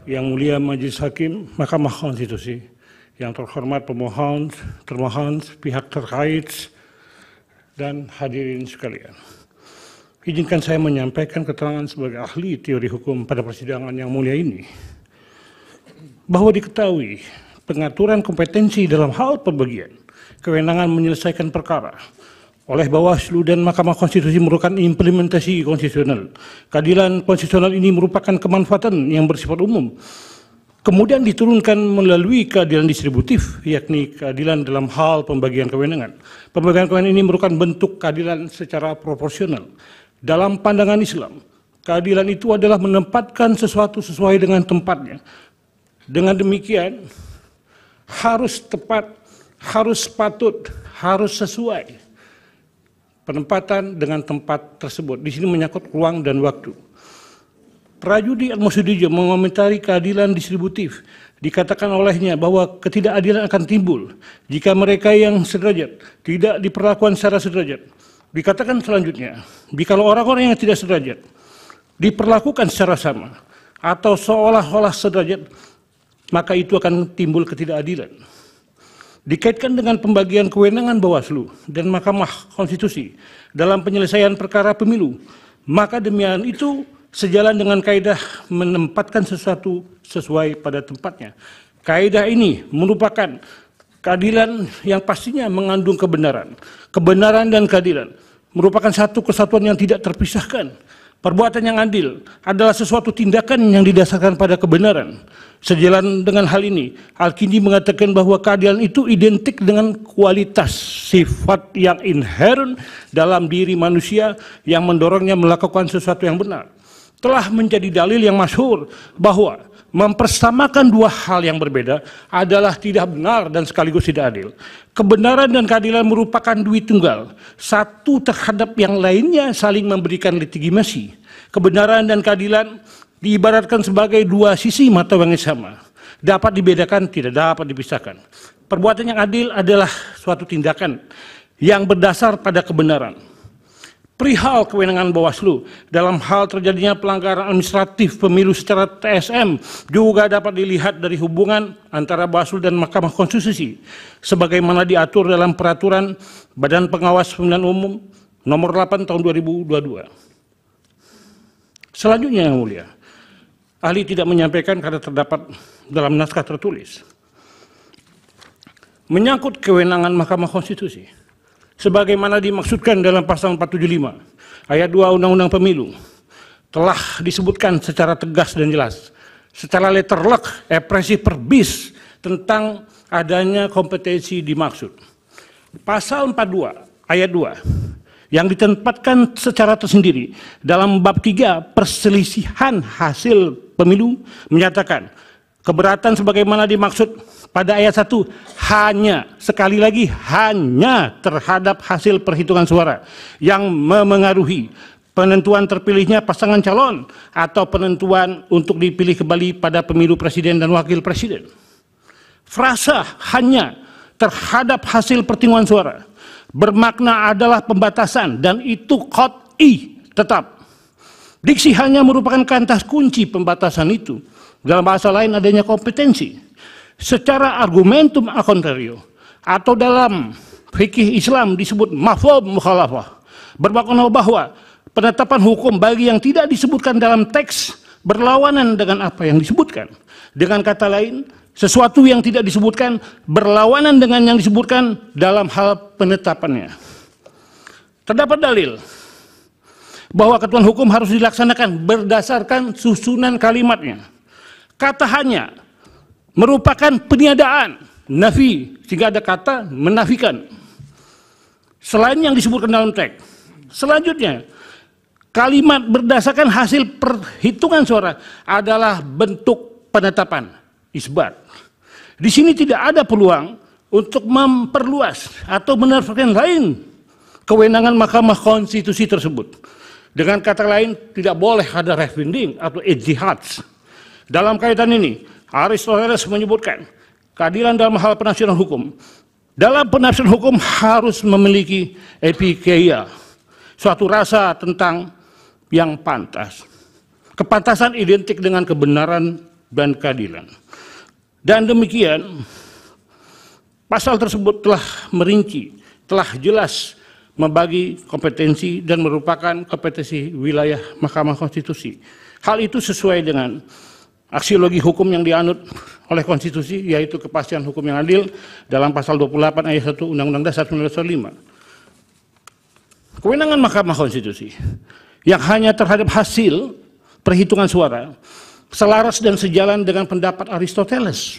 Yang Mulia Majelis Hakim Mahkamah Konstitusi, yang terhormat pemohon, termohon, pihak terkait, dan hadirin sekalian. Izinkan saya menyampaikan keterangan sebagai ahli teori hukum pada persidangan yang mulia ini, bahwa diketahui pengaturan kompetensi dalam hal pembagian kewenangan menyelesaikan perkara oleh Bawaslu dan Mahkamah Konstitusi merupakan implementasi konstitusional. Keadilan konstitusional ini merupakan kemanfaatan yang bersifat umum, kemudian diturunkan melalui keadilan distributif, yakni keadilan dalam hal pembagian kewenangan. Pembagian kewenangan ini merupakan bentuk keadilan secara proporsional. Dalam pandangan Islam, keadilan itu adalah menempatkan sesuatu sesuai dengan tempatnya. Dengan demikian, harus tepat, harus patut, harus sesuai penempatan dengan tempat tersebut. Di sini menyangkut ruang dan waktu. Prajudi Al-Musyidijah mengomentari keadilan distributif. Dikatakan olehnya bahwa ketidakadilan akan timbul jika mereka yang sederajat tidak diperlakukan secara sederajat. Dikatakan selanjutnya, jika orang-orang yang tidak sederajat diperlakukan secara sama atau seolah-olah sederajat, maka itu akan timbul ketidakadilan. Dikaitkan dengan pembagian kewenangan Bawaslu dan Mahkamah Konstitusi dalam penyelesaian perkara pemilu, maka demikian itu sejalan dengan kaidah menempatkan sesuatu sesuai pada tempatnya. Kaidah ini merupakan keadilan yang pastinya mengandung kebenaran. Kebenaran dan keadilan merupakan satu kesatuan yang tidak terpisahkan. Perbuatan yang adil adalah sesuatu tindakan yang didasarkan pada kebenaran. Sejalan dengan hal ini, Al-Kindi mengatakan bahwa keadilan itu identik dengan kualitas sifat yang inherent dalam diri manusia yang mendorongnya melakukan sesuatu yang benar. Telah menjadi dalil yang masyhur bahwa mempersamakan dua hal yang berbeda adalah tidak benar dan sekaligus tidak adil. Kebenaran dan keadilan merupakan duit tunggal. Satu terhadap yang lainnya saling memberikan legitimasi. Kebenaran dan keadilan diibaratkan sebagai dua sisi mata uang yang sama. Dapat dibedakan, tidak dapat dipisahkan. Perbuatan yang adil adalah suatu tindakan yang berdasar pada kebenaran. Perihal kewenangan Bawaslu dalam hal terjadinya pelanggaran administratif pemilu secara TSM juga dapat dilihat dari hubungan antara Bawaslu dan Mahkamah Konstitusi sebagaimana diatur dalam peraturan Badan Pengawas Pemilihan Umum nomor 8 tahun 2022. Selanjutnya yang mulia, ahli tidak menyampaikan karena terdapat dalam naskah tertulis. Menyangkut kewenangan Mahkamah Konstitusi, sebagaimana dimaksudkan dalam pasal 475 ayat 2 Undang-Undang Pemilu, telah disebutkan secara tegas dan jelas, secara letterlock, ekspresi verbis tentang adanya kompetensi dimaksud. Pasal 42 ayat 2 yang ditempatkan secara tersendiri dalam bab 3 perselisihan hasil pemilu menyatakan keberatan sebagaimana dimaksud pada ayat 1 hanya, sekali lagi, hanya terhadap hasil perhitungan suara yang memengaruhi penentuan terpilihnya pasangan calon atau penentuan untuk dipilih kembali pada pemilu presiden dan wakil presiden. Frasa hanya terhadap hasil perhitungan suara bermakna adalah pembatasan dan itu qat'i tetap. Diksi hanya merupakan kata kunci pembatasan itu. Dalam bahasa lain adanya kompetensi. Secara argumentum a contrario atau dalam fikih Islam disebut mafhum mukhalafah, bermakna bahwa penetapan hukum bagi yang tidak disebutkan dalam teks berlawanan dengan apa yang disebutkan. Dengan kata lain, sesuatu yang tidak disebutkan berlawanan dengan yang disebutkan dalam hal penetapannya. Terdapat dalil bahwa ketentuan hukum harus dilaksanakan berdasarkan susunan kalimatnya. Kata hanya merupakan peniadaan, nafi, sehingga ada kata menafikan selain yang disebutkan dalam teks. Selanjutnya, kalimat berdasarkan hasil perhitungan suara adalah bentuk penetapan, isbat. Di sini tidak ada peluang untuk memperluas atau menafikan lain kewenangan Mahkamah Konstitusi tersebut. Dengan kata lain, tidak boleh ada referendum atau ijtihad. Dalam kaitan ini, Aristoteles menyebutkan keadilan dalam hal penafsiran hukum. Dalam penafsiran hukum harus memiliki epikeia, suatu rasa tentang yang pantas. Kepantasan identik dengan kebenaran dan keadilan. Dan demikian, pasal tersebut telah merinci, telah jelas membagi kompetensi dan merupakan kompetensi wilayah Mahkamah Konstitusi. Hal itu sesuai dengan aksiologi hukum yang dianut oleh konstitusi, yaitu kepastian hukum yang adil dalam pasal 28 ayat 1 Undang-Undang Dasar 1945. Kewenangan Mahkamah Konstitusi yang hanya terhadap hasil perhitungan suara selaras dan sejalan dengan pendapat Aristoteles.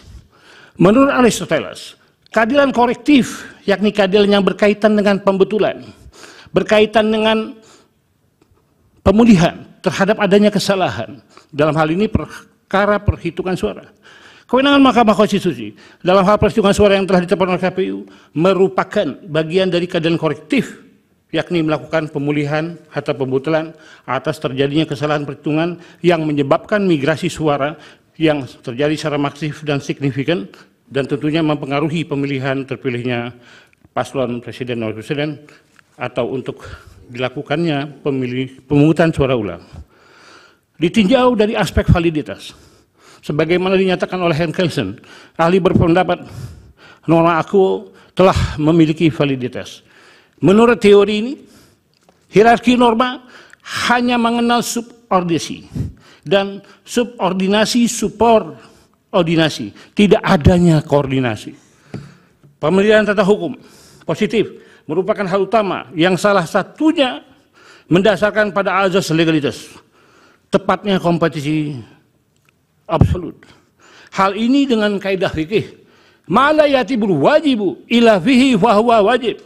Menurut Aristoteles, keadilan korektif, yakni keadilan yang berkaitan dengan pembetulan, berkaitan dengan pemulihan terhadap adanya kesalahan, dalam hal ini perkara perhitungan suara. Kewenangan Mahkamah Konstitusi dalam hal perhitungan suara yang telah ditetapkan oleh KPU merupakan bagian dari keadilan korektif, yakni melakukan pemulihan atau pembetulan atas terjadinya kesalahan perhitungan yang menyebabkan migrasi suara yang terjadi secara masif dan signifikan dan tentunya mempengaruhi pemilihan terpilihnya paslon presiden dan wakil presiden atau untuk dilakukannya pemungutan suara ulang. Ditinjau dari aspek validitas, sebagaimana dinyatakan oleh Henk Kelsen, ahli berpendapat norma akuo telah memiliki validitas. Menurut teori ini, hierarki norma hanya mengenal subordinasi dan subordinasi subordinasi, tidak adanya koordinasi. Pemilihan tata hukum positif merupakan hal utama yang salah satunya mendasarkan pada azas legalitas, tepatnya kompetisi absolut. Hal ini dengan kaidah fikih, ma la yatibul wajibu ila fihi fa huwa wajib.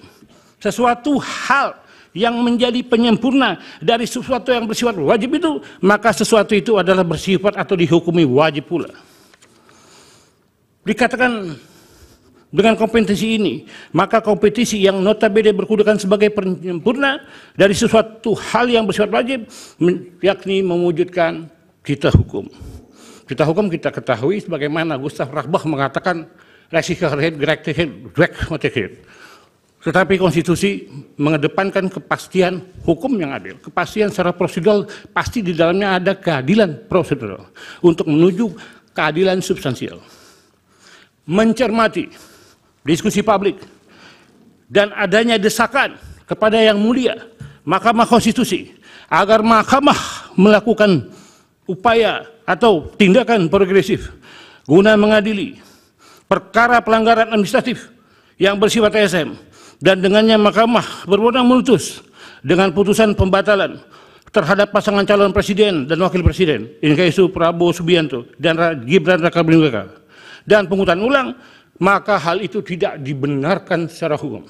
Sesuatu hal yang menjadi penyempurna dari sesuatu yang bersifat wajib itu, maka sesuatu itu adalah bersifat atau dihukumi wajib pula. Dikatakan dengan kompetensi ini, maka kompetisi yang notabene berkedudukan sebagai penyempurna dari sesuatu hal yang bersifat wajib, yakni mewujudkan cita hukum. Cita hukum kita ketahui sebagaimana Gustav Rachbach mengatakan Rechtssicherheit, Gerechtigkeit, Rechtmäßigkeit. Tetapi konstitusi mengedepankan kepastian hukum yang adil. Kepastian secara prosedural, pasti di dalamnya ada keadilan prosedural untuk menuju keadilan substansial. Mencermati diskusi publik dan adanya desakan kepada yang mulia Mahkamah Konstitusi agar Mahkamah melakukan upaya atau tindakan progresif guna mengadili perkara pelanggaran administratif yang bersifat TSM, dan dengannya Mahkamah berwenang memutus dengan putusan pembatalan terhadap pasangan calon presiden dan wakil presiden, yaitu Prabowo Subianto dan Gibran Rakabuming Raka, dan penghutang ulang, maka hal itu tidak dibenarkan secara hukum.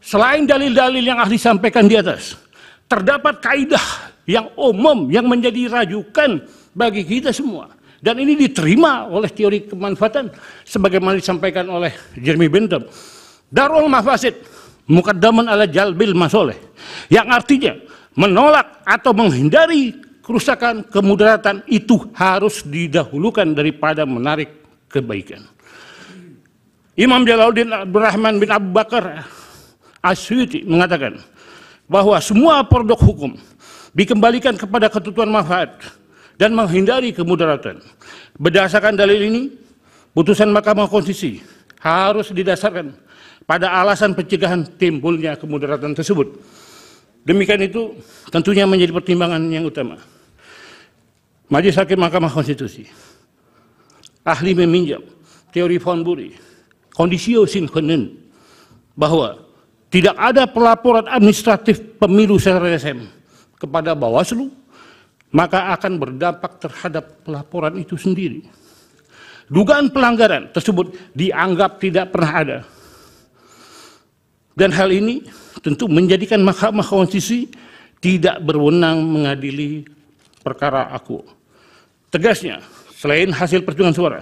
Selain dalil-dalil yang ahli sampaikan di atas, terdapat kaidah yang umum yang menjadi rajukan bagi kita semua, dan ini diterima oleh teori kemanfaatan sebagaimana disampaikan oleh Jeremy Bentham. Darul mafasid muqaddaman ala jalbil masoleh, yang artinya menolak atau menghindari kerusakan, kemudaratan itu harus didahulukan daripada menarik kebaikan. Imam Jalaluddin Abdurrahman bin Abu Bakar As-Suyuti mengatakan bahwa semua produk hukum dikembalikan kepada ketentuan manfaat dan menghindari kemudaratan. Berdasarkan dalil ini, putusan Mahkamah Konstitusi harus didasarkan pada alasan pencegahan timbulnya kemudaratan tersebut. Demikian itu tentunya menjadi pertimbangan yang utama. Majelis Hakim Mahkamah Konstitusi, ahli meminjam teori von Bury, conditio sine qua non, bahwa tidak ada pelaporan administratif pemilu secara TSM kepada Bawaslu, maka akan berdampak terhadap pelaporan itu sendiri. Dugaan pelanggaran tersebut dianggap tidak pernah ada. Dan hal ini tentu menjadikan Mahkamah Konstitusi tidak berwenang mengadili perkara akuo. Tegasnya, selain hasil perhitungan suara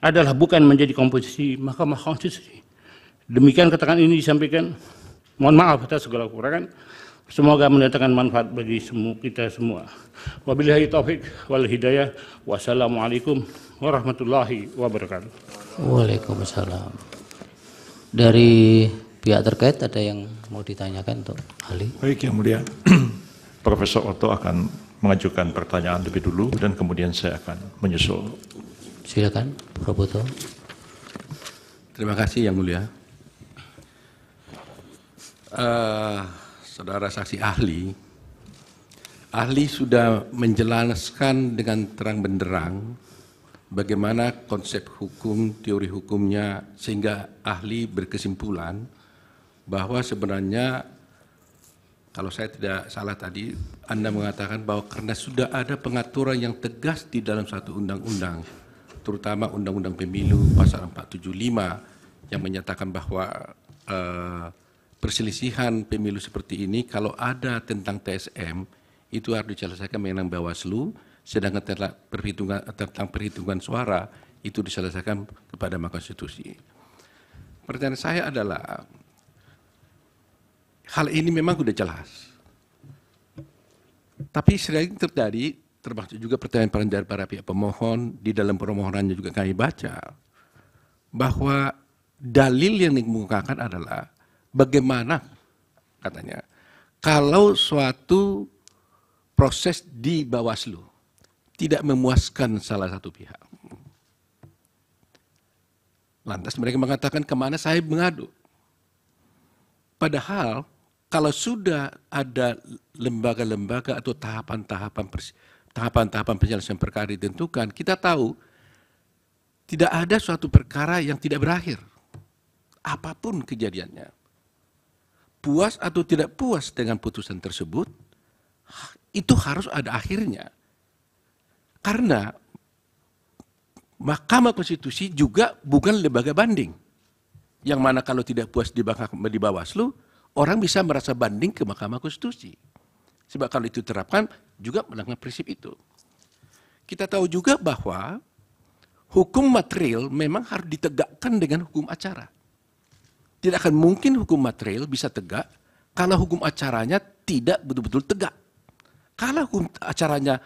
adalah bukan menjadi komposisi Mahkamah Konstitusi. Demikian keterangan ini disampaikan. Mohon maaf atas segala kekurangan. Semoga mendatangkan manfaat bagi kita semua. Wabillahi taufik wal hidayah. Wassalamualaikum warahmatullahi wabarakatuh. Waalaikumsalam. Dari pihak terkait ada yang mau ditanyakan untuk ahli? Baik, Yang Mulia, Profesor Otto akan mengajukan pertanyaan lebih dulu dan kemudian saya akan menyusul. Silakan, Prof. Boto. Terima kasih Yang Mulia. Saudara saksi ahli sudah menjelaskan dengan terang benderang bagaimana konsep hukum, teori hukumnya, sehingga ahli berkesimpulan bahwa sebenarnya, kalau saya tidak salah tadi, Anda mengatakan bahwa karena sudah ada pengaturan yang tegas di dalam satu undang-undang, terutama Undang-Undang Pemilu pasal 475 yang menyatakan bahwa perselisihan pemilu seperti ini kalau ada tentang TSM itu harus diselesaikan dengan Bawaslu, sedangkan tentang perhitungan suara itu diselesaikan kepada Mahkamah Konstitusi. Pertanyaan saya adalah, hal ini memang sudah jelas, tapi sering terjadi, termasuk juga pertanyaan dari para pihak pemohon, di dalam permohonannya juga kami baca, bahwa dalil yang dikemukakan adalah bagaimana, katanya, kalau suatu proses di Bawaslu tidak memuaskan salah satu pihak. Lantas mereka mengatakan, kemana saya mengadu? Padahal kalau sudah ada lembaga-lembaga atau tahapan-tahapan penyelesaian perkara ditentukan, kita tahu tidak ada suatu perkara yang tidak berakhir. Apapun kejadiannya. Puas atau tidak puas dengan putusan tersebut, itu harus ada akhirnya. Karena Mahkamah Konstitusi juga bukan lembaga banding. Yang mana kalau tidak puas di Bawaslu, orang bisa merasa banding ke Mahkamah Konstitusi. Sebab kalau itu diterapkan juga melanggar prinsip itu. Kita tahu juga bahwa hukum material memang harus ditegakkan dengan hukum acara. Tidak akan mungkin hukum material bisa tegak kalau hukum acaranya tidak betul-betul tegak. Kalau hukum acaranya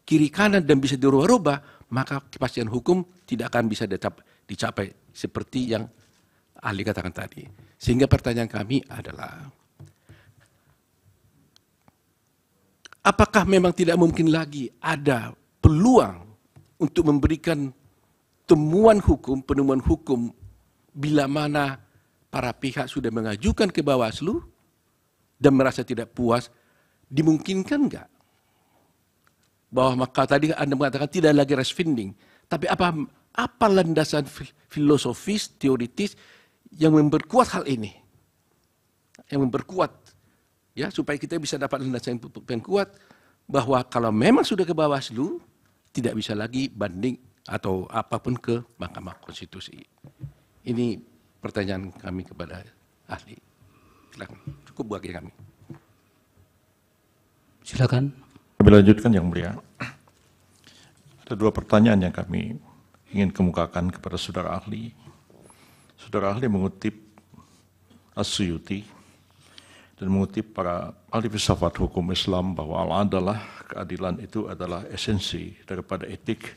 kiri kanan dan bisa dirubah-rubah, maka kepastian hukum tidak akan bisa dicapai seperti yang ahli katakan tadi. Sehingga pertanyaan kami adalah, apakah memang tidak mungkin lagi ada peluang untuk memberikan penemuan hukum bila mana para pihak sudah mengajukan ke Bawaslu dan merasa tidak puas, dimungkinkan enggak? Bahwa maka tadi Anda mengatakan tidak lagi resfinding, tapi apa landasan filosofis, teoritis yang memperkuat hal ini? Yang memperkuat, ya, supaya kita bisa dapat landasan yang kuat bahwa kalau memang sudah ke Bawaslu, tidak bisa lagi banding atau apapun ke Mahkamah Konstitusi. Ini pertanyaan kami kepada ahli. Silakan, cukup bagi kami. Silakan. Kami lanjutkan Yang Mulia. Ada dua pertanyaan yang kami ingin kemukakan kepada saudara ahli. Saudara ahli mengutip As-Suyuti dan mengutip para ahli filsafat hukum Islam bahwa al-adalah, keadilan itu adalah esensi daripada etik,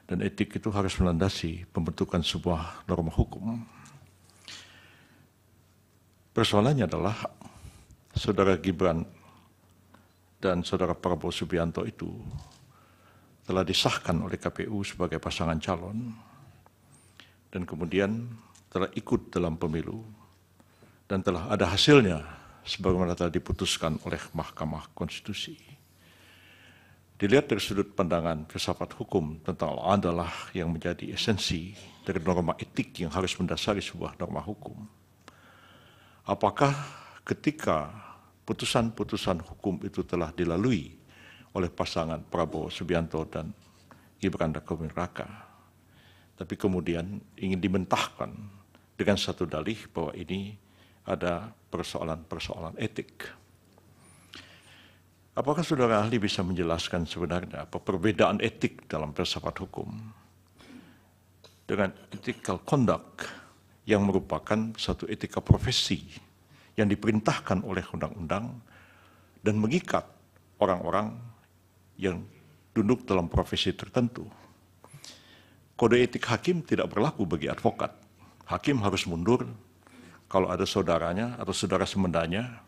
dan etik itu harus melandasi pembentukan sebuah norma hukum. Persoalannya adalah saudara Gibran dan saudara Prabowo Subianto itu telah disahkan oleh KPU sebagai pasangan calon dan kemudian telah ikut dalam pemilu dan telah ada hasilnya sebagaimana telah diputuskan oleh Mahkamah Konstitusi. Dilihat dari sudut pandangan filsafat hukum tentang adalah yang menjadi esensi dari norma etik yang harus mendasari sebuah norma hukum. Apakah ketika putusan-putusan hukum itu telah dilalui oleh pasangan Prabowo Subianto dan Gibran Rakabuming Raka, tapi kemudian ingin dimentahkan dengan satu dalih bahwa ini ada persoalan-persoalan etik. Apakah saudara ahli bisa menjelaskan sebenarnya apa perbedaan etik dalam filsafat hukum dengan ethical conduct yang merupakan satu etika profesi yang diperintahkan oleh undang-undang dan mengikat orang-orang yang duduk dalam profesi tertentu. Kode etik hakim tidak berlaku bagi advokat. Hakim harus mundur kalau ada saudaranya atau saudara semendanya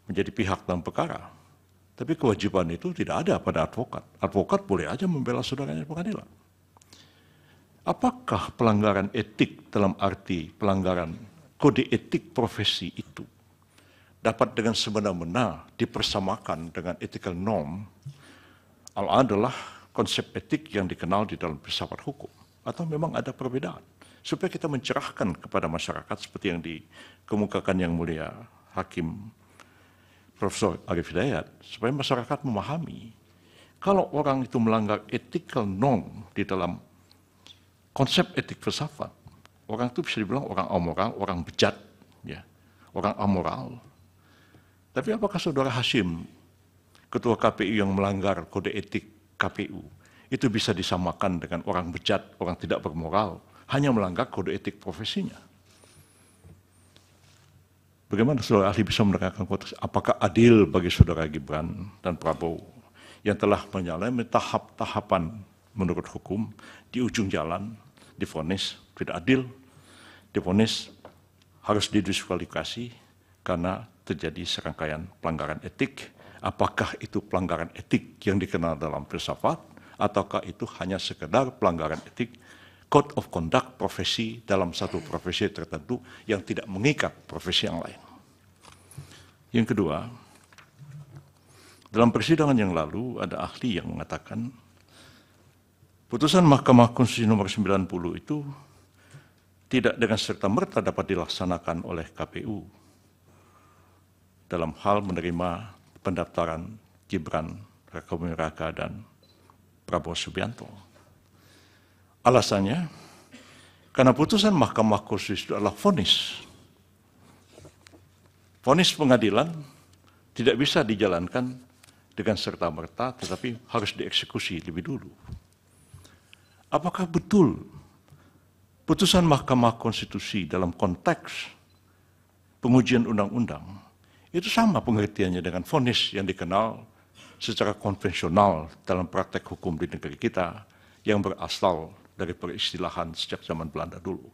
menjadi pihak dalam perkara. Tapi kewajiban itu tidak ada pada advokat. Advokat boleh aja membela saudaranya di pengadilan. Apakah pelanggaran etik dalam arti pelanggaran kode etik profesi itu dapat dengan semena-mena dipersamakan dengan ethical norm adalah konsep etik yang dikenal di dalam filsafat hukum? Atau memang ada perbedaan? Supaya kita mencerahkan kepada masyarakat seperti yang dikemukakan Yang Mulia Hakim Profesor Arief Hidayat, supaya masyarakat memahami kalau orang itu melanggar ethical norm di dalam konsep etik filsafat, orang itu bisa dibilang orang amoral, orang bejat, ya, orang amoral. Tapi apakah Saudara Hasyim, Ketua KPU yang melanggar kode etik KPU, itu bisa disamakan dengan orang bejat, orang tidak bermoral, hanya melanggar kode etik profesinya? Bagaimana saudara ahli bisa menerangkan konteks? Apakah adil bagi saudara Gibran dan Prabowo yang telah menyalami tahap-tahapan menurut hukum, di ujung jalan divonis tidak adil, divonis harus didiskualifikasi karena terjadi serangkaian pelanggaran etik? Apakah itu pelanggaran etik yang dikenal dalam filsafat, ataukah itu hanya sekedar pelanggaran etik code of conduct profesi dalam satu profesi tertentu yang tidak mengikat profesi yang lain? Yang kedua, dalam persidangan yang lalu ada ahli yang mengatakan putusan Mahkamah Konstitusi nomor 90 itu tidak dengan serta-merta dapat dilaksanakan oleh KPU dalam hal menerima pendaftaran Gibran Rakabuming Raka dan Prabowo Subianto. Alasannya, karena putusan Mahkamah Konstitusi itu adalah vonis. Vonis pengadilan tidak bisa dijalankan dengan serta-merta, tetapi harus dieksekusi lebih dulu. Apakah betul putusan Mahkamah Konstitusi dalam konteks pengujian undang-undang itu sama pengertiannya dengan vonis yang dikenal secara konvensional dalam praktek hukum di negeri kita yang berasal dari peristilahan sejak zaman Belanda dulu?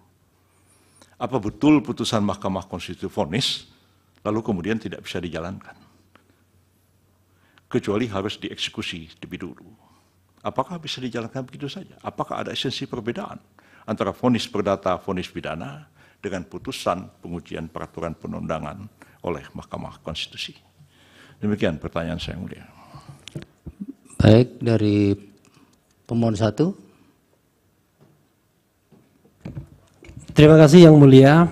Apa betul putusan Mahkamah Konstitusi vonis lalu kemudian tidak bisa dijalankan, kecuali harus dieksekusi lebih dulu? Apakah bisa dijalankan begitu saja? Apakah ada esensi perbedaan antara vonis perdata, vonis pidana dengan putusan pengujian peraturan perundangan oleh Mahkamah Konstitusi? Demikian pertanyaan saya, Yang Mulia. Baik, dari pemohon 1. Terima kasih Yang Mulia.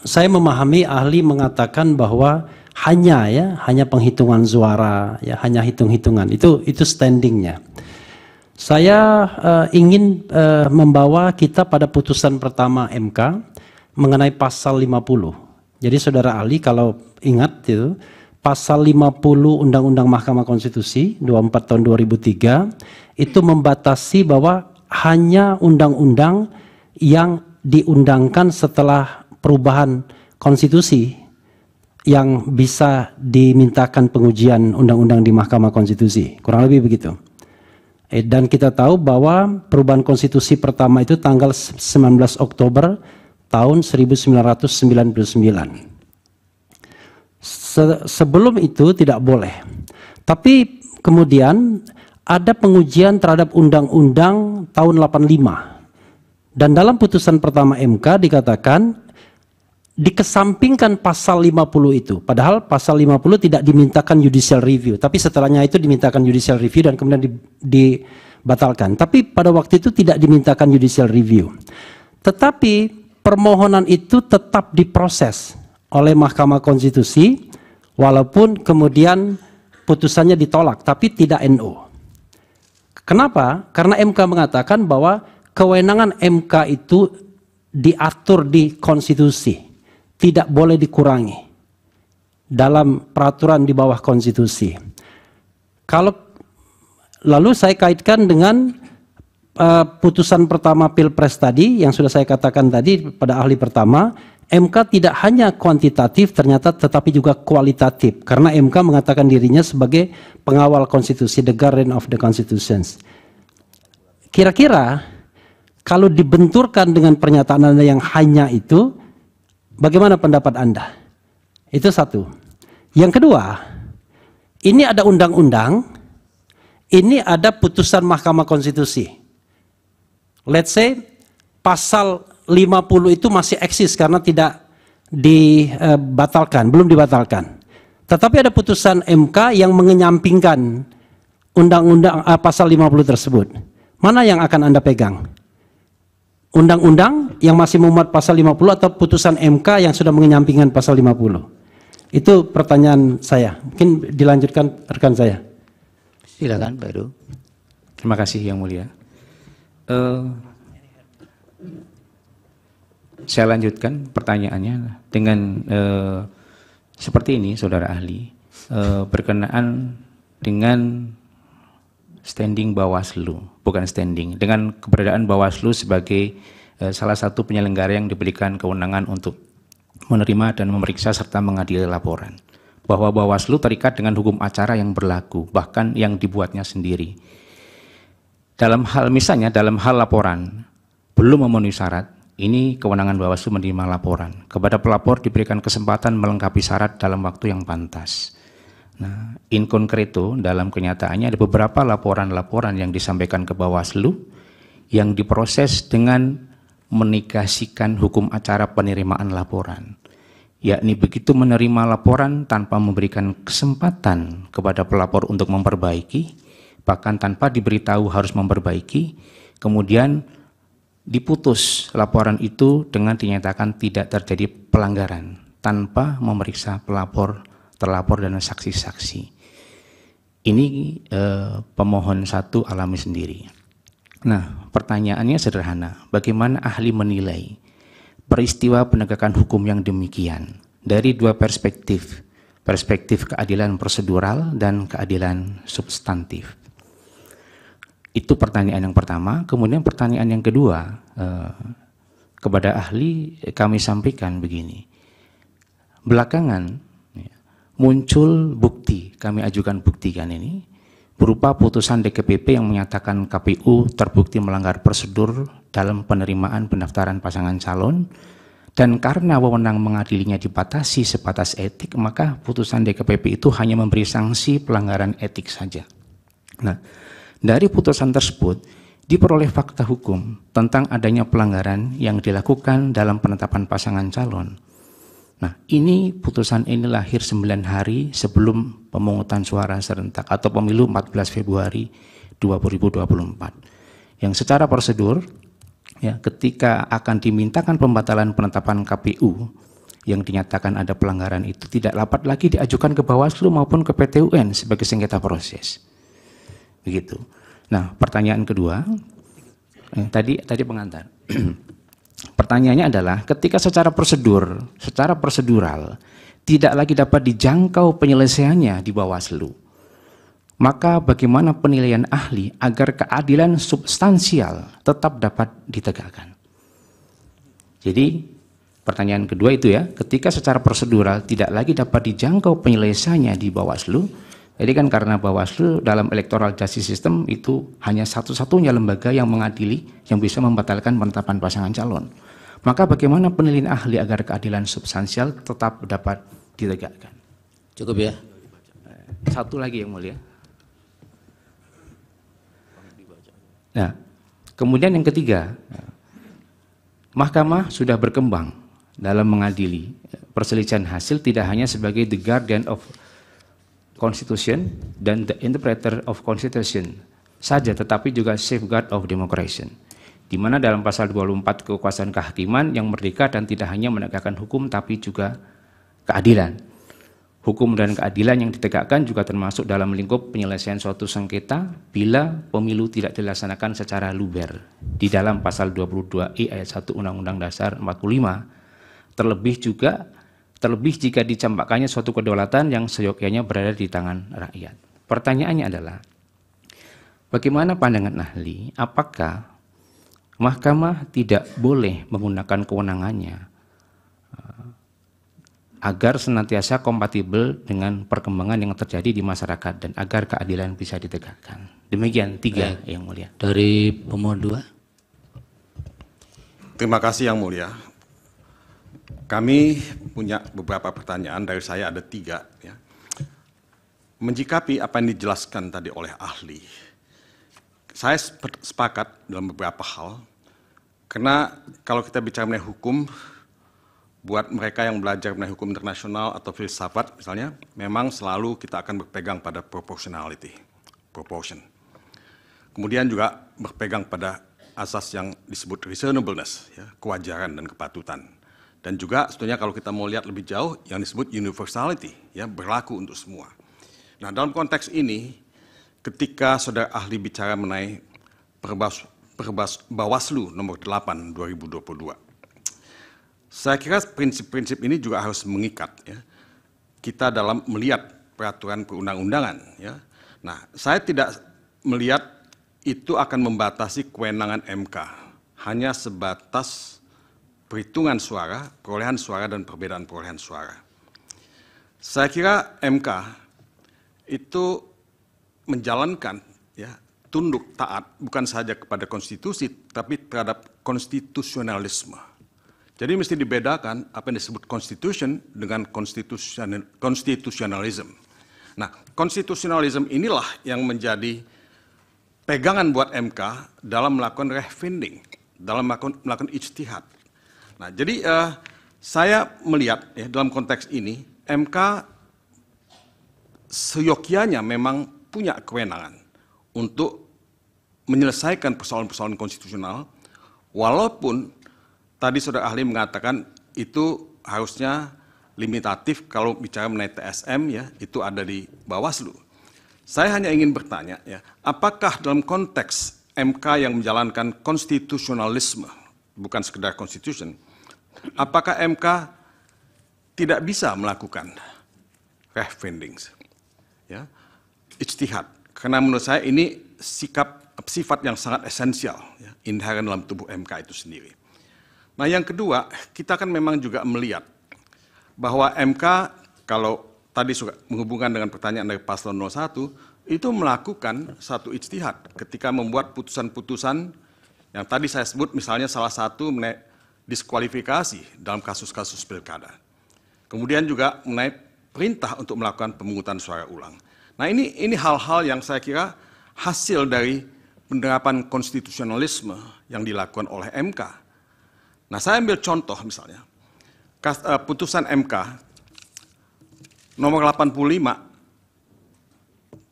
Saya memahami ahli mengatakan bahwa hanya penghitungan suara, ya, hanya hitung-hitungan. Itu standingnya. Saya ingin membawa kita pada putusan pertama MK mengenai pasal 50. Jadi saudara ahli kalau ingat itu pasal 50 Undang-Undang Mahkamah Konstitusi 24 tahun 2003 itu membatasi bahwa hanya undang-undang yang diundangkan setelah perubahan konstitusi yang bisa dimintakan pengujian undang-undang di Mahkamah Konstitusi. Kurang lebih begitu. Dan kita tahu bahwa perubahan konstitusi pertama itu tanggal 19 Oktober tahun 1999. Sebelum itu tidak boleh. Tapi kemudian ada pengujian terhadap undang-undang tahun 85. Dan dalam putusan pertama MK dikatakan dikesampingkan pasal 50 itu. Padahal pasal 50 tidak dimintakan judicial review. Tapi setelahnya itu dimintakan judicial review dan kemudian dibatalkan. Tapi pada waktu itu tidak dimintakan judicial review. Tetapi permohonan itu tetap diproses oleh Mahkamah Konstitusi walaupun kemudian putusannya ditolak, tapi tidak NO. Kenapa? Karena MK mengatakan bahwa kewenangan MK itu diatur di konstitusi, tidak boleh dikurangi dalam peraturan di bawah konstitusi. Lalu saya kaitkan dengan putusan pertama Pilpres tadi yang sudah saya katakan tadi pada ahli pertama, MK tidak hanya kuantitatif ternyata tetapi juga kualitatif karena MK mengatakan dirinya sebagai pengawal konstitusi, the guardian of the constitutions. Kira-kira kalau dibenturkan dengan pernyataan Anda yang hanya itu, bagaimana pendapat Anda? Itu satu. Yang kedua, ini ada undang-undang, ini ada putusan Mahkamah Konstitusi. Let's say pasal 50 itu masih eksis karena tidak dibatalkan, belum dibatalkan. Tetapi ada putusan MK yang mengenyampingkan undang-undang pasal 50 tersebut. Mana yang akan Anda pegang? Undang-undang yang masih memuat pasal 50 atau putusan MK yang sudah mengenyampingkan pasal 50? Itu pertanyaan saya. Mungkin dilanjutkan rekan saya. Silakan Pak Edo. Terima kasih Yang Mulia. Saya lanjutkan pertanyaannya dengan seperti ini, Saudara Ahli, berkenaan dengan standing Bawaslu, bukan standing, dengan keberadaan Bawaslu sebagai salah satu penyelenggara yang diberikan kewenangan untuk menerima dan memeriksa serta mengadili laporan. Bahwa Bawaslu terikat dengan hukum acara yang berlaku, bahkan yang dibuatnya sendiri. Dalam hal misalnya, dalam hal laporan, belum memenuhi syarat, ini kewenangan Bawaslu menerima laporan. Kepada pelapor diberikan kesempatan melengkapi syarat dalam waktu yang pantas. Nah, in concreto, dalam kenyataannya ada beberapa laporan-laporan yang disampaikan ke Bawaslu yang diproses dengan menegasikan hukum acara penerimaan laporan, yakni begitu menerima laporan tanpa memberikan kesempatan kepada pelapor untuk memperbaiki, bahkan tanpa diberitahu harus memperbaiki, kemudian diputus laporan itu dengan dinyatakan tidak terjadi pelanggaran tanpa memeriksa pelapor, terlapor, dan saksi-saksi. Ini pemohon satu alami sendiri. Nah, pertanyaannya sederhana, bagaimana ahli menilai peristiwa penegakan hukum yang demikian dari dua perspektif, perspektif keadilan prosedural dan keadilan substantif? Itu pertanyaan yang pertama. Kemudian pertanyaan yang kedua, kepada ahli kami sampaikan begini, belakangan muncul bukti, kami ajukan bukti kan ini, berupa putusan DKPP yang menyatakan KPU terbukti melanggar prosedur dalam penerimaan pendaftaran pasangan calon, dan karena wewenang mengadilinya dibatasi sebatas etik, maka putusan DKPP itu hanya memberi sanksi pelanggaran etik saja. Nah, dari putusan tersebut diperoleh fakta hukum tentang adanya pelanggaran yang dilakukan dalam penetapan pasangan calon. Nah, ini putusan ini lahir 9 hari sebelum pemungutan suara serentak atau pemilu 14 Februari 2024. Yang secara prosedur, ya, ketika akan dimintakan pembatalan penetapan KPU yang dinyatakan ada pelanggaran itu tidak dapat lagi diajukan ke Bawaslu maupun ke PT UN sebagai sengketa proses. Begitu. Nah, pertanyaan kedua, tadi pengantar. Pertanyaannya adalah ketika secara prosedural tidak lagi dapat dijangkau penyelesaiannya di Bawaslu, maka bagaimana penilaian ahli agar keadilan substansial tetap dapat ditegakkan? Jadi pertanyaan kedua itu ya, ketika secara prosedural tidak lagi dapat dijangkau penyelesaiannya di Bawaslu, jadi kan karena Bawaslu dalam electoral justice system itu hanya satu-satunya lembaga yang mengadili, yang bisa membatalkan penetapan pasangan calon. Maka bagaimana penilaian ahli agar keadilan substansial tetap dapat ditegakkan? Cukup ya. Satu lagi yang mulia. Nah, kemudian yang ketiga, Mahkamah sudah berkembang dalam mengadili perselisihan hasil tidak hanya sebagai the guardian of Constitution dan the interpreter of Constitution saja, tetapi juga safeguard of democracy, di mana dalam pasal 24 kekuasaan kehakiman yang merdeka dan tidak hanya menegakkan hukum tapi juga keadilan. Hukum dan keadilan yang ditegakkan juga termasuk dalam lingkup penyelesaian suatu sengketa bila pemilu tidak dilaksanakan secara luber di dalam pasal 22I ayat 1 Undang-Undang Dasar 45, terlebih jika dicampakkannya suatu kedaulatan yang seyogyanya berada di tangan rakyat. Pertanyaannya adalah, bagaimana pandangan ahli, apakah Mahkamah tidak boleh menggunakan kewenangannya agar senantiasa kompatibel dengan perkembangan yang terjadi di masyarakat dan agar keadilan bisa ditegakkan? Demikian tiga yang mulia. Dari pemohon 2. Terima kasih yang mulia. Kami punya beberapa pertanyaan, dari saya ada 3. Ya. Menjikapi apa yang dijelaskan tadi oleh ahli, saya sepakat dalam beberapa hal, karena kalau kita bicara mengenai hukum, buat mereka yang belajar mengenai hukum internasional atau filsafat misalnya, memang selalu kita akan berpegang pada proportionality, proportion. Kemudian juga berpegang pada asas yang disebut reasonableness, ya, kewajaran dan kepatutan. Dan juga sebetulnya kalau kita mau lihat lebih jauh, yang disebut universality, ya, berlaku untuk semua. Nah, dalam konteks ini, ketika saudara ahli bicara mengenai Bawaslu nomor 8 2022, saya kira prinsip-prinsip ini juga harus mengikat, ya, kita dalam melihat peraturan perundang-undangan. Ya. Nah, saya tidak melihat itu akan membatasi kewenangan MK, hanya sebatas perhitungan suara, perolehan suara, dan perbedaan perolehan suara. Saya kira MK itu menjalankan, ya, tunduk taat bukan saja kepada konstitusi, tapi terhadap konstitusionalisme. Jadi mesti dibedakan apa yang disebut constitution dengan konstitusionalisme. Nah, konstitusionalisme inilah yang menjadi pegangan buat MK dalam melakukan referendum, dalam melakukan ijtihad. Nah, jadi saya melihat, ya, dalam konteks ini MK seyogyanya memang punya kewenangan untuk menyelesaikan persoalan-persoalan konstitusional, walaupun tadi saudara ahli mengatakan itu harusnya limitatif kalau bicara mengenai TSM, ya, itu ada di Bawaslu. Saya hanya ingin bertanya, ya, apakah dalam konteks MK yang menjalankan konstitusionalisme, bukan sekedar constitution, apakah MK tidak bisa melakukan referendum, ya, ijtihad? Karena menurut saya ini sifat yang sangat esensial, ya, inherent dalam tubuh MK itu sendiri. Nah, yang kedua, kita kan memang juga melihat bahwa MK, kalau tadi suka menghubungkan dengan pertanyaan dari Paslon 01, itu melakukan satu ijtihad ketika membuat putusan-putusan yang tadi saya sebut, misalnya salah satu mengenai diskualifikasi dalam kasus-kasus pilkada. Kemudian juga mengenai perintah untuk melakukan pemungutan suara ulang. Nah, ini hal-hal yang saya kira hasil dari penerapan konstitusionalisme yang dilakukan oleh MK. Nah, saya ambil contoh misalnya, putusan MK nomor 85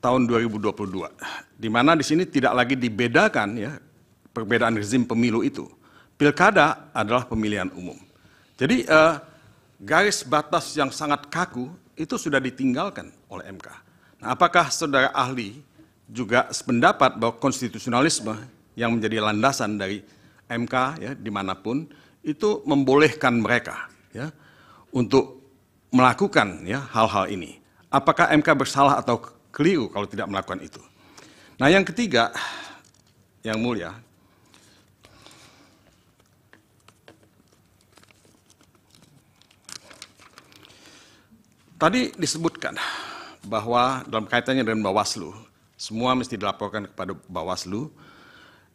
tahun 2022, di mana di sini tidak lagi dibedakan, ya, perbedaan rezim pemilu itu. Pilkada adalah pemilihan umum. Jadi garis batas yang sangat kaku itu sudah ditinggalkan oleh MK. Nah, apakah saudara ahli juga sependapat bahwa konstitusionalisme yang menjadi landasan dari MK, ya, dimanapun, itu membolehkan mereka, ya, untuk melakukan, ya, hal-hal ini? Apakah MK bersalah atau keliru kalau tidak melakukan itu? Nah, yang ketiga, yang mulia, tadi disebutkan bahwa dalam kaitannya dengan Bawaslu, semua mesti dilaporkan kepada Bawaslu,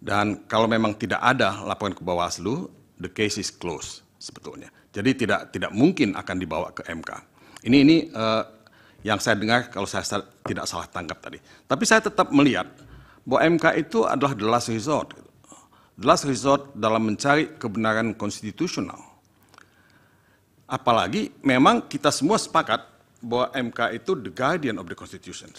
dan kalau memang tidak ada laporan ke Bawaslu, the case is closed sebetulnya. Jadi tidak mungkin akan dibawa ke MK. Ini yang saya dengar kalau saya tidak salah tangkap tadi. Tapi saya tetap melihat bahwa MK itu adalah the last resort. The last resort dalam mencari kebenaran konstitusional. Apalagi memang kita semua sepakat bahwa MK itu the guardian of the Constitution.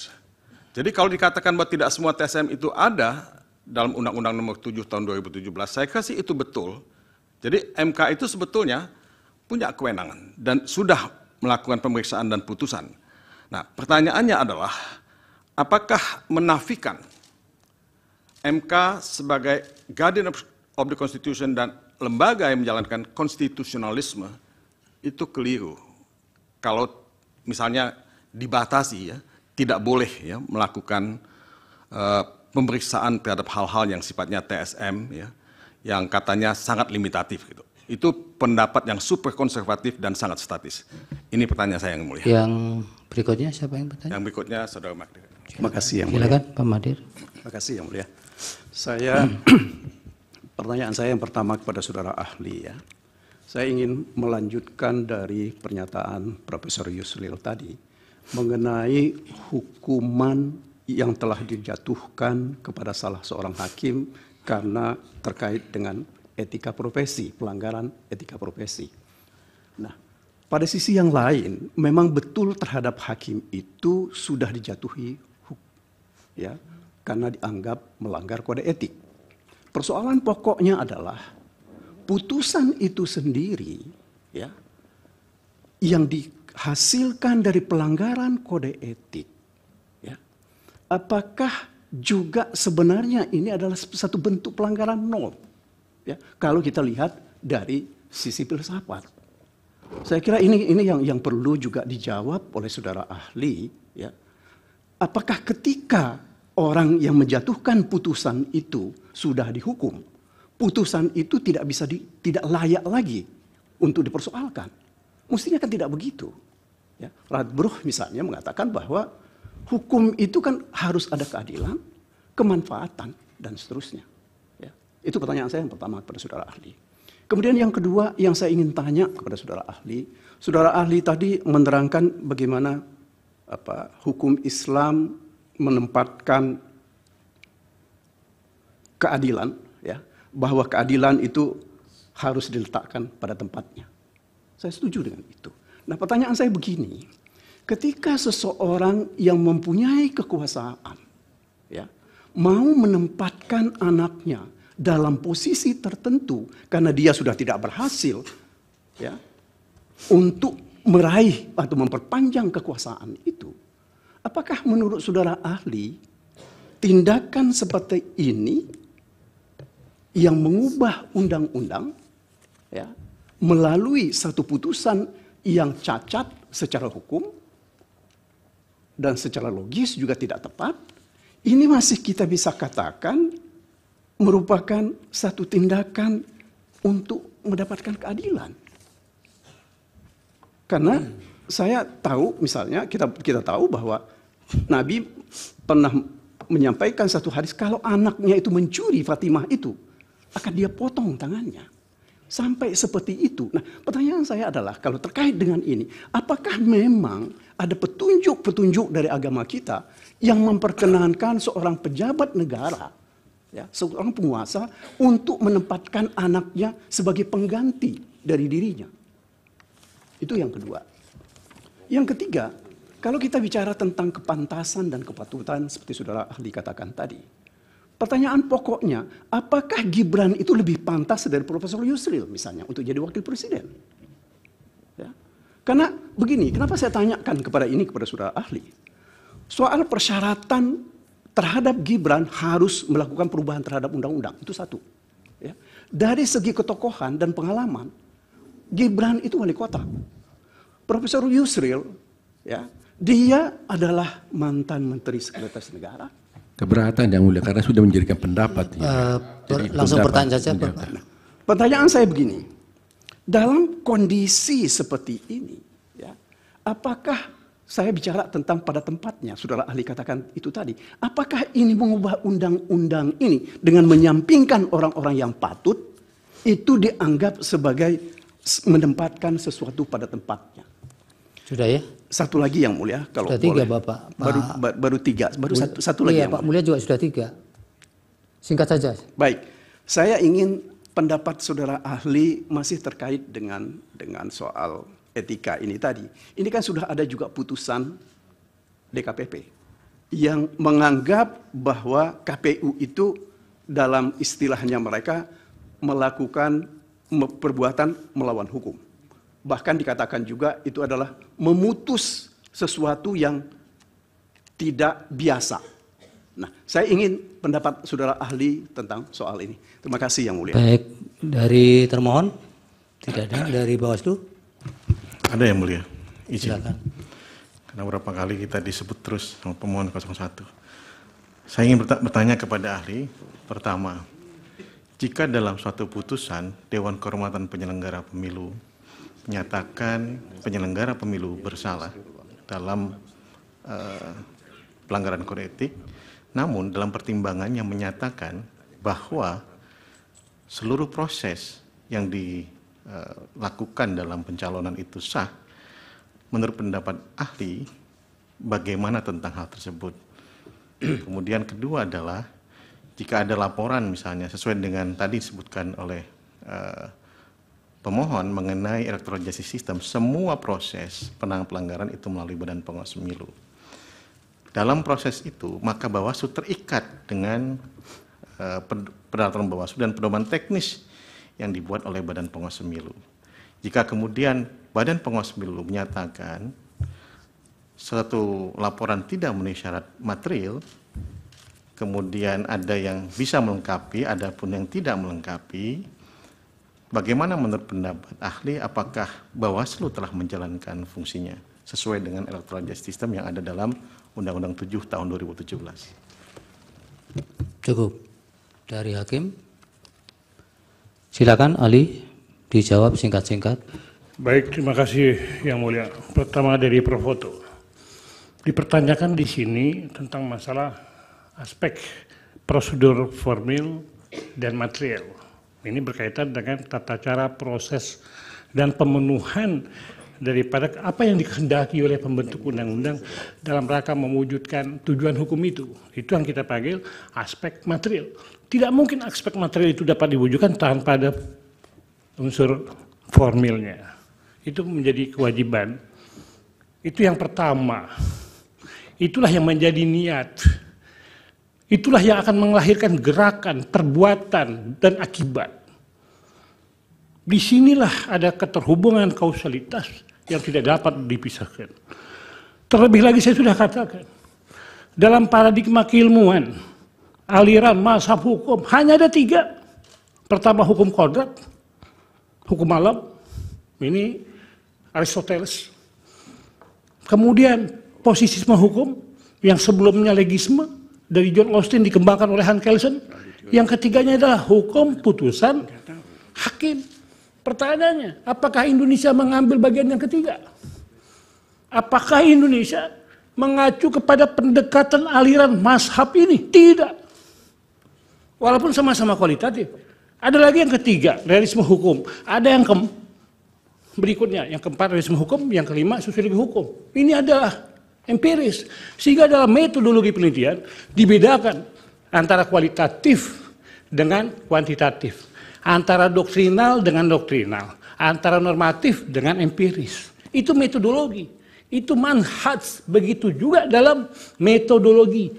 Jadi kalau dikatakan bahwa tidak semua TSM itu ada dalam Undang-Undang nomor 7 tahun 2017, saya kira sih itu betul. Jadi MK itu sebetulnya punya kewenangan dan sudah melakukan pemeriksaan dan putusan. Nah, pertanyaannya adalah, apakah menafikan MK sebagai guardian of the Constitution dan lembaga yang menjalankan konstitusionalisme itu keliru? Kalau misalnya dibatasi, ya, tidak boleh, ya, melakukan pemeriksaan terhadap hal-hal yang sifatnya TSM, ya, yang katanya sangat limitatif, gitu. Itu pendapat yang super konservatif dan sangat statis. Ini pertanyaan saya yang mulia. Yang berikutnya siapa yang bertanya? Yang berikutnya saudara Magdir. Terima kasih yang mulia. Silakan Pak Magdir. Terima kasih yang mulia. Saya pertanyaan saya yang pertama kepada saudara ahli, ya. Saya ingin melanjutkan dari pernyataan Profesor Yusril tadi mengenai hukuman yang telah dijatuhkan kepada salah seorang hakim karena terkait dengan etika profesi, pelanggaran etika profesi. Nah, pada sisi yang lain, memang betul terhadap hakim itu sudah dijatuhi ya, karena dianggap melanggar kode etik. Persoalan pokoknya adalah putusan itu sendiri ya, yang dihasilkan dari pelanggaran kode etik, ya, apakah juga sebenarnya ini adalah satu bentuk pelanggaran norm? Ya, kalau kita lihat dari sisi filsafat, saya kira ini yang perlu juga dijawab oleh saudara ahli. Ya, apakah ketika orang yang menjatuhkan putusan itu sudah dihukum, putusan itu tidak layak lagi untuk dipersoalkan? Mestinya kan tidak begitu. Ya, Radbruch misalnya mengatakan bahwa hukum itu kan harus ada keadilan, kemanfaatan, dan seterusnya. Ya, itu pertanyaan saya yang pertama kepada saudara ahli. Kemudian yang kedua yang saya ingin tanya kepada saudara ahli tadi menerangkan bagaimana hukum Islam menempatkan keadilan, ya, bahwa keadilan itu harus diletakkan pada tempatnya. Saya setuju dengan itu. Nah, pertanyaan saya begini, ketika seseorang yang mempunyai kekuasaan, ya, mau menempatkan anaknya dalam posisi tertentu karena dia sudah tidak berhasil, ya, untuk meraih atau memperpanjang kekuasaan itu, apakah menurut saudara ahli tindakan seperti ini yang mengubah undang-undang, ya, melalui satu putusan yang cacat secara hukum dan secara logis juga tidak tepat, ini masih kita bisa katakan merupakan satu tindakan untuk mendapatkan keadilan? Karena saya tahu, misalnya kita tahu bahwa Nabi pernah menyampaikan satu hadis, kalau anaknya itu mencuri Fatimah itu, akan dia potong tangannya. Sampai seperti itu. Nah, pertanyaan saya adalah, kalau terkait dengan ini, apakah memang ada petunjuk-petunjuk dari agama kita yang memperkenankan seorang pejabat negara, ya, seorang penguasa, untuk menempatkan anaknya sebagai pengganti dari dirinya? Itu yang kedua. Yang ketiga, kalau kita bicara tentang kepantasan dan kepatutan seperti saudara ahli katakan tadi, pertanyaan pokoknya, apakah Gibran itu lebih pantas dari Profesor Yusril misalnya untuk jadi wakil presiden? Ya. Karena begini, kenapa saya tanyakan kepada saudara ahli? Soal persyaratan terhadap Gibran harus melakukan perubahan terhadap undang-undang, itu satu. Ya. Dari segi ketokohan dan pengalaman, Gibran itu wali kota. Profesor Yusril, ya, dia adalah mantan Menteri Sekretaris Negara. Keberatan yang mulia karena sudah menjadikan pendapat. Langsung pertanyaan saja, Bapak. Pertanyaan saya begini, dalam kondisi seperti ini, ya, apakah saya bicara tentang pada tempatnya, saudara ahli katakan itu tadi, apakah ini mengubah undang-undang ini dengan menyampingkan orang-orang yang patut, itu dianggap sebagai menempatkan sesuatu pada tempatnya? Sudah ya? Satu lagi yang mulia, kalau sudah tiga, boleh. Bapak. Baru tiga, satu lagi. Iya, Pak Mulia juga sudah tiga. Singkat saja. Baik, saya ingin pendapat saudara ahli masih terkait dengan soal etika ini tadi. Ini kan sudah ada juga putusan DKPP yang menganggap bahwa KPU itu dalam istilahnya mereka melakukan perbuatan melawan hukum. Bahkan dikatakan juga itu adalah memutus sesuatu yang tidak biasa. Nah, saya ingin pendapat saudara ahli tentang soal ini. Terima kasih yang mulia. Baik, dari termohon? Tidak ada. Dari Bawaslu? Ada yang mulia. Izin. Silakan. Karena beberapa kali kita disebut terus sama pemohon 01. Saya ingin bertanya kepada ahli. Pertama, jika dalam suatu putusan Dewan Kehormatan Penyelenggara Pemilu menyatakan penyelenggara pemilu bersalah dalam pelanggaran kode etik, namun dalam pertimbangannya menyatakan bahwa seluruh proses yang dilakukan dalam pencalonan itu sah, menurut pendapat ahli, bagaimana tentang hal tersebut. Kemudian kedua adalah jika ada laporan misalnya sesuai dengan tadi disebutkan oleh pemohon mengenai electoral justice system, semua proses penanganan pelanggaran itu melalui Badan Pengawas Pemilu. Dalam proses itu, maka Bawaslu terikat dengan peraturan Bawaslu dan pedoman teknis yang dibuat oleh Badan Pengawas Pemilu. Jika kemudian Badan Pengawas Pemilu menyatakan suatu laporan tidak memenuhi syarat material, kemudian ada yang bisa melengkapi, ada pun yang tidak melengkapi, bagaimana menurut pendapat ahli, apakah Bawaslu telah menjalankan fungsinya sesuai dengan electoral justice system yang ada dalam Undang-Undang 7 tahun 2017? Cukup. Dari Hakim. Silakan ahli dijawab singkat-singkat. Baik, terima kasih Yang Mulia. Pertama dari Prof. Foto. Dipertanyakan di sini tentang masalah aspek prosedur formil dan material. Ini berkaitan dengan tata cara proses dan pemenuhan daripada apa yang dikehendaki oleh pembentuk undang-undang dalam rangka mewujudkan tujuan hukum itu. Itu yang kita panggil aspek material. Tidak mungkin aspek material itu dapat diwujudkan tanpa ada unsur formilnya. Itu menjadi kewajiban. Itu yang pertama. Itulah yang menjadi niat. Itulah yang akan melahirkan gerakan, perbuatan, dan akibat. Disinilah ada keterhubungan kausalitas yang tidak dapat dipisahkan. Terlebih lagi saya sudah katakan, dalam paradigma keilmuan, aliran mazhab hukum hanya ada 3. Pertama hukum kodrat, hukum alam, ini Aristoteles. Kemudian posisisme hukum yang sebelumnya legisme dari John Austin dikembangkan oleh Hans Kelsen. Yang ketiganya adalah hukum putusan hakim. Pertanyaannya, apakah Indonesia mengambil bagian yang ketiga? Apakah Indonesia mengacu kepada pendekatan aliran mazhab ini? Tidak. Walaupun sama-sama kualitatif. Ada lagi yang ketiga, realisme hukum. Ada yang berikutnya, yang keempat realisme hukum, yang kelima sosiologi hukum. Ini adalah empiris. Sehingga dalam metodologi penelitian dibedakan antara kualitatif dengan kuantitatif, antara doktrinal dengan doktrinal, antara normatif dengan empiris. Itu metodologi, itu manhaj. Begitu juga dalam metodologi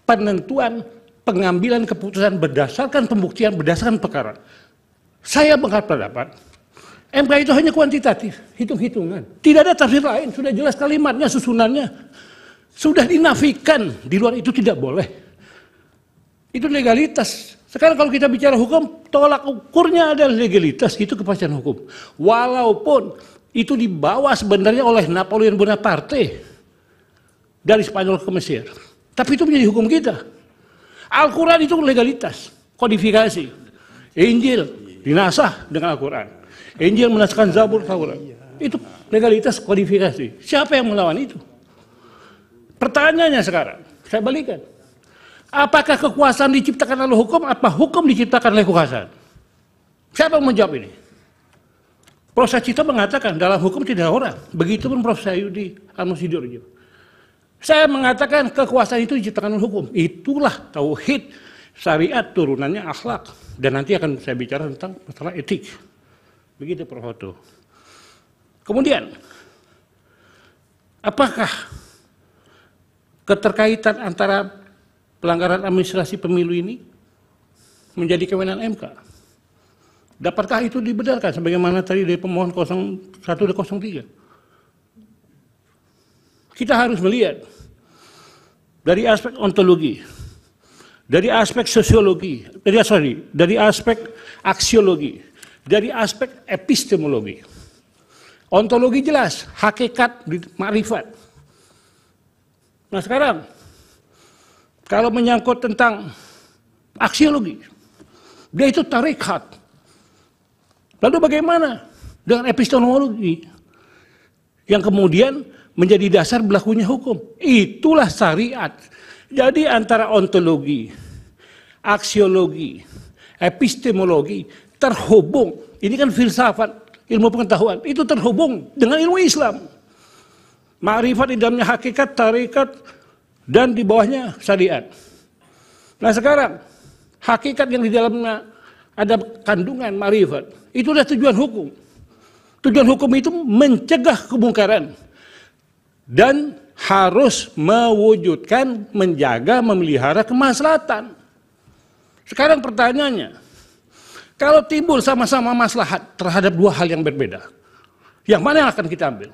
penentuan pengambilan keputusan berdasarkan pembuktian, berdasarkan perkara. Saya berpendapat MK itu hanya kuantitatif, hitung-hitungan. Tidak ada tafsir lain, sudah jelas kalimatnya, susunannya. Sudah dinafikan, di luar itu tidak boleh. Itu legalitas. Sekarang kalau kita bicara hukum, tolak ukurnya adalah legalitas, itu kepastian hukum. Walaupun itu dibawa sebenarnya oleh Napoleon Bonaparte dari Spanyol ke Mesir. Tapi itu menjadi hukum kita. Al-Quran itu legalitas, kodifikasi. Injil dinasah dengan Al-Quran. Injil menasahkan Zabur, Taurat. Itu legalitas kodifikasi. Siapa yang melawan itu? Pertanyaannya sekarang, saya balikan. Apakah kekuasaan diciptakan oleh hukum, apa hukum diciptakan oleh kekuasaan? Siapa yang menjawab ini? Prof. Cito mengatakan dalam hukum tidak ada orang. Begitupun Prof. Sayudi Al-Musidorjo. Saya mengatakan kekuasaan itu diciptakan oleh hukum. Itulah tauhid, syariat, turunannya akhlak. Dan nanti akan saya bicara tentang masalah etik. Begitu Prof. Otto. Kemudian, apakah keterkaitan antara pelanggaran administrasi pemilu ini menjadi kewenangan MK? Dapatkah itu dibenarkan sebagaimana tadi dari pemohon 01 dan 03? Kita harus melihat dari aspek ontologi, dari aspek sosiologi, dari aspek aksiologi, dari aspek epistemologi. Ontologi jelas, hakikat, makrifat. Nah sekarang, kalau menyangkut tentang aksiologi, dia itu tarikat. Lalu bagaimana dengan epistemologi yang kemudian menjadi dasar berlakunya hukum? Itulah syariat. Jadi antara ontologi, aksiologi, epistemologi terhubung. Ini kan filsafat, ilmu pengetahuan. Itu terhubung dengan ilmu Islam. Ma'rifat di dalamnya hakikat, tarekat, dan di bawahnya syariat. Nah sekarang, hakikat yang di dalamnya ada kandungan ma'rifat, itu adalah tujuan hukum. Tujuan hukum itu mencegah kemungkaran dan harus mewujudkan, menjaga, memelihara kemaslahatan. Sekarang pertanyaannya, kalau timbul sama-sama maslahat terhadap dua hal yang berbeda, yang mana yang akan kita ambil?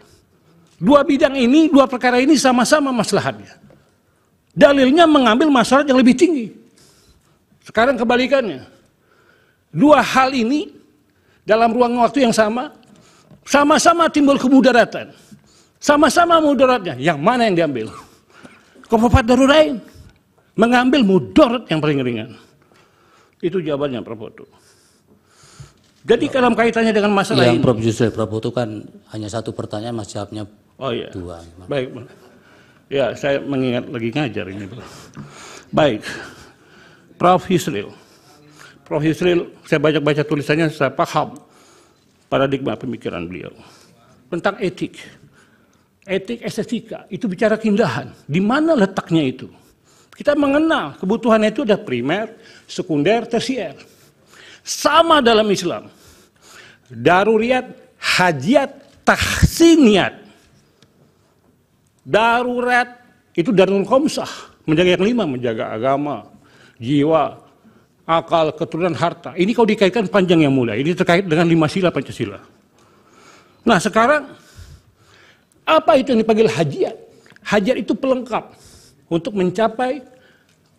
Dua bidang ini, dua perkara ini sama-sama maslahatnya. Dalilnya mengambil maslahat yang lebih tinggi. Sekarang kebalikannya. Dua hal ini dalam ruang waktu yang sama-sama timbul kemudaratan. Sama-sama mudaratnya, yang mana yang diambil? Khufufat darurain, mengambil mudarat yang paling ringan. Itu jawabannya Prof. Putu. Jadi dalam kaitannya dengan masalah yang ini. Prof. Yusril, Prof. Putu kan hanya satu pertanyaan, Mas jawabnya dua. Baik. Ya, saya mengingat lagi ngajar ini. Baik. Prof. Yusril. Prof. Yusril, saya baca tulisannya, saya paham paradigma pemikiran beliau. Tentang etik. Etik estetika, itu bicara keindahan. Di mana letaknya itu? Kita mengenal kebutuhan itu ada primer, sekunder, tersier. Sama dalam Islam. Daruriyat, hajiat, tahsiniyat. Darurat itu darul khamsah, menjaga yang 5, menjaga agama, jiwa, akal, keturunan, harta. Ini kalau dikaitkan panjang yang mulia. Ini terkait dengan 5 sila Pancasila. Nah sekarang, apa itu yang dipanggil hajiat? Hajiat itu pelengkap untuk mencapai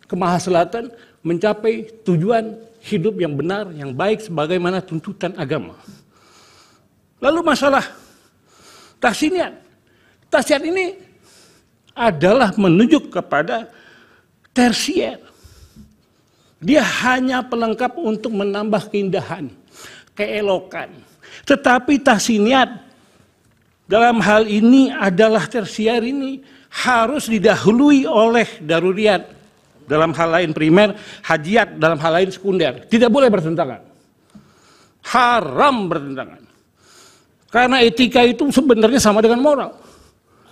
kemahaselatan, mencapai tujuan hidup yang benar, yang baik sebagaimana tuntutan agama. Lalu masalah tahsiniyat. Tahsiniyat ini adalah menunjuk kepada tersier. Dia hanya pelengkap untuk menambah keindahan, keelokan. Tetapi tahsiniyat dalam hal ini adalah tersier ini harus didahului oleh daruriyat dalam hal lain primer, hajiat dalam hal lain sekunder. Tidak boleh bertentangan. Haram bertentangan. Karena etika itu sebenarnya sama dengan moral.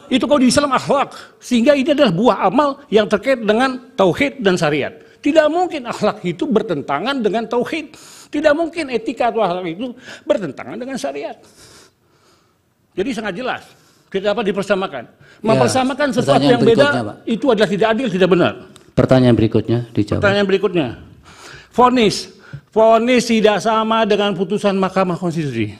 Itu kalau di Islam akhlak. Sehingga ini adalah buah amal yang terkait dengan tauhid dan syariat. Tidak mungkin akhlak itu bertentangan dengan tauhid. Tidak mungkin etika atau akhlak itu bertentangan dengan syariat. Jadi sangat jelas, tidak dapat dipersamakan. Mempersamakan sesuatu yang beda, itu adalah tidak adil, tidak benar. Pertanyaan berikutnya dijawab. Pertanyaan berikutnya, vonis tidak sama dengan putusan Mahkamah Konstitusi.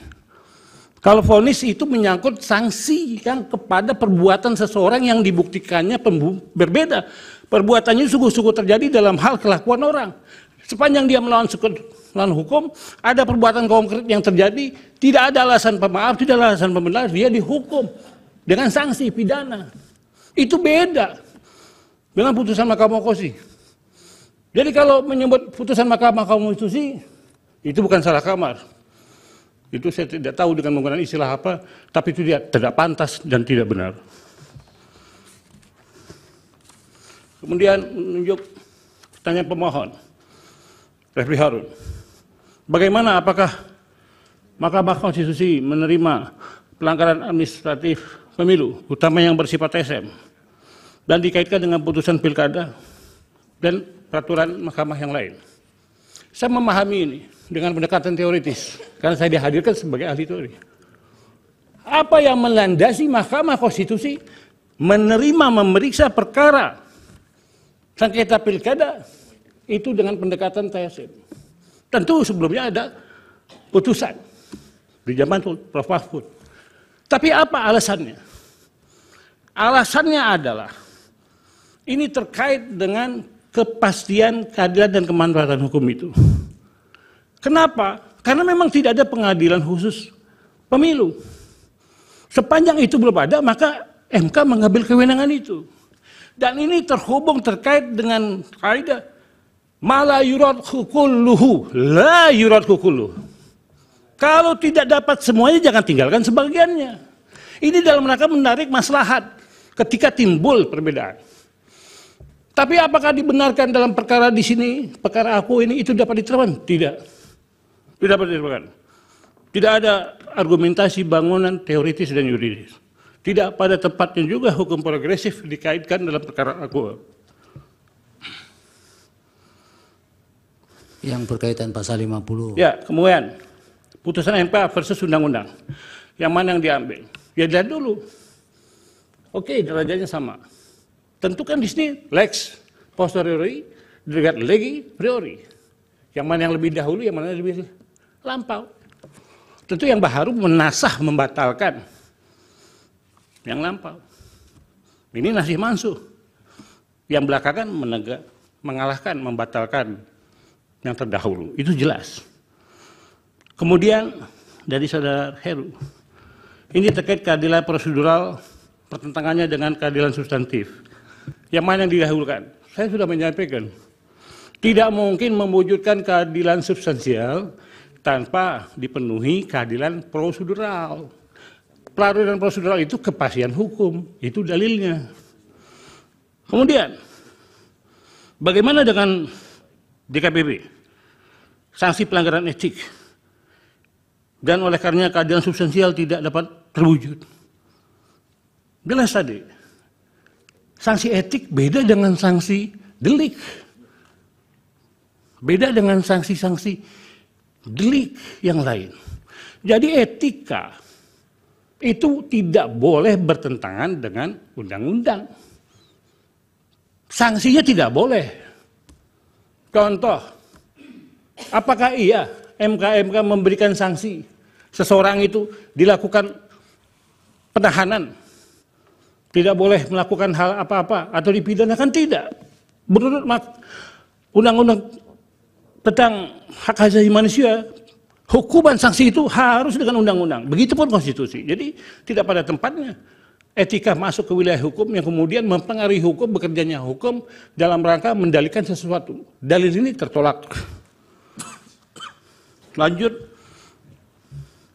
Kalau vonis itu menyangkut sanksi yang kepada perbuatan seseorang yang dibuktikannya berbeda. Perbuatannya sungguh-sungguh terjadi dalam hal kelakuan orang. Sepanjang dia melawan hukum, ada perbuatan konkret yang terjadi, tidak ada alasan pemaaf, tidak ada alasan pembenar, dia dihukum dengan sanksi pidana. Itu beda dengan putusan Mahkamah Konstitusi. Jadi kalau menyebut putusan Mahkamah Konstitusi, itu bukan salah kamar. Itu saya tidak tahu dengan menggunakan istilah apa, tapi itu dia tidak pantas dan tidak benar. Kemudian menunjuk pertanyaan pemohon, Refli Harun. Bagaimana, apakah Mahkamah Konstitusi menerima pelanggaran administratif pemilu, utama yang bersifat TSM, dan dikaitkan dengan putusan pilkada dan peraturan mahkamah yang lain? Saya memahami ini dengan pendekatan teoritis, karena saya dihadirkan sebagai ahli teori. Apa yang melandasi Mahkamah Konstitusi menerima memeriksa perkara sengketa pilkada itu dengan pendekatan TSM. Tentu sebelumnya ada putusan di zaman Prof. Mahfud. Tapi apa alasannya? Alasannya adalah ini terkait dengan kepastian keadilan dan kemanfaatan hukum itu. Kenapa? Karena memang tidak ada pengadilan khusus pemilu. Sepanjang itu belum ada, maka MK mengambil kewenangan itu. Dan ini terhubung terkait dengan kaidah mala yurad kulluhu, la yurad kulluhu. Kalau tidak dapat semuanya, jangan tinggalkan sebagiannya. Ini dalam rangka menarik maslahat ketika timbul perbedaan. Tapi apakah dibenarkan dalam perkara di sini, perkara aku ini itu dapat diterapkan? Tidak. Tidak dapat diterapkan. Tidak ada argumentasi bangunan teoritis dan yuridis. Tidak pada tempatnya juga hukum progresif dikaitkan dalam perkara aku. Yang berkaitan pasal 50. Ya, kemudian putusan MK versus undang-undang. Yang mana yang diambil? Ya lihat dulu. Oke, derajatnya sama. Tentukan di sini lex posteriori, delegat legi priori. Yang mana yang lebih dahulu, yang mana yang lebih lampau. Tentu yang baru menasah, membatalkan yang lampau. Ini nasih mansuh. Yang belakangan mengalahkan, membatalkan yang terdahulu. Itu jelas. Kemudian dari saudara Heru, ini terkait keadilan prosedural, pertentangannya dengan keadilan substantif. Yang mana yang didahulukan? Saya sudah menyampaikan, tidak mungkin mewujudkan keadilan substansial tanpa dipenuhi keadilan prosedural. Keadilan prosedural itu kepastian hukum, itu dalilnya. Kemudian, bagaimana dengan DKPP? Sanksi pelanggaran etik. Dan oleh karenanya keadilan substansial tidak dapat terwujud. Jelas tadi, sanksi etik beda dengan sanksi delik. Beda dengan sanksi-sanksi delik yang lain. Jadi etika itu tidak boleh bertentangan dengan undang-undang. Sanksinya tidak boleh. Contoh, apakah iya MK memberikan sanksi seseorang itu dilakukan penahanan, tidak boleh melakukan hal apa-apa atau dipidanakan? Tidak. Menurut undang-undang tentang hak asasi manusia, hukuman sanksi itu harus dengan undang-undang. Begitupun konstitusi. Jadi tidak pada tempatnya etika masuk ke wilayah hukum yang kemudian mempengaruhi hukum, bekerjanya hukum dalam rangka mendalilkan sesuatu. Dalil ini tertolak. Lanjut,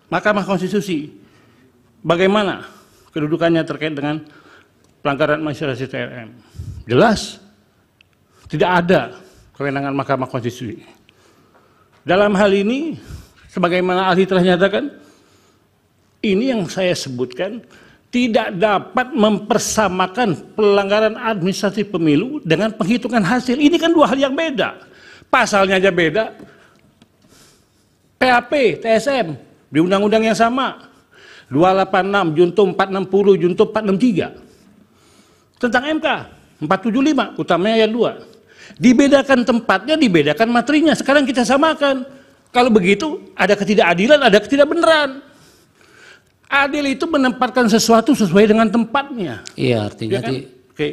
Mahkamah Konstitusi. Bagaimana kedudukannya terkait dengan pelanggaran administrasi TRM? Jelas, tidak ada kewenangan Mahkamah Konstitusi. Dalam hal ini, sebagaimana ahli telah nyatakan, ini yang saya sebutkan tidak dapat mempersamakan pelanggaran administrasi pemilu dengan penghitungan hasil. Ini kan dua hal yang beda. Pasalnya aja beda. PAP, TSM, di undang-undang yang sama. 286, Junto 460, Junto 463. Tentang MK, 475, utamanya ayat 2. Dibedakan tempatnya, dibedakan materinya. Sekarang kita samakan. Kalau begitu, ada ketidakadilan, ada ketidakbenaran. Adil itu menempatkan sesuatu sesuai dengan tempatnya. Iya, artinya Ya kan?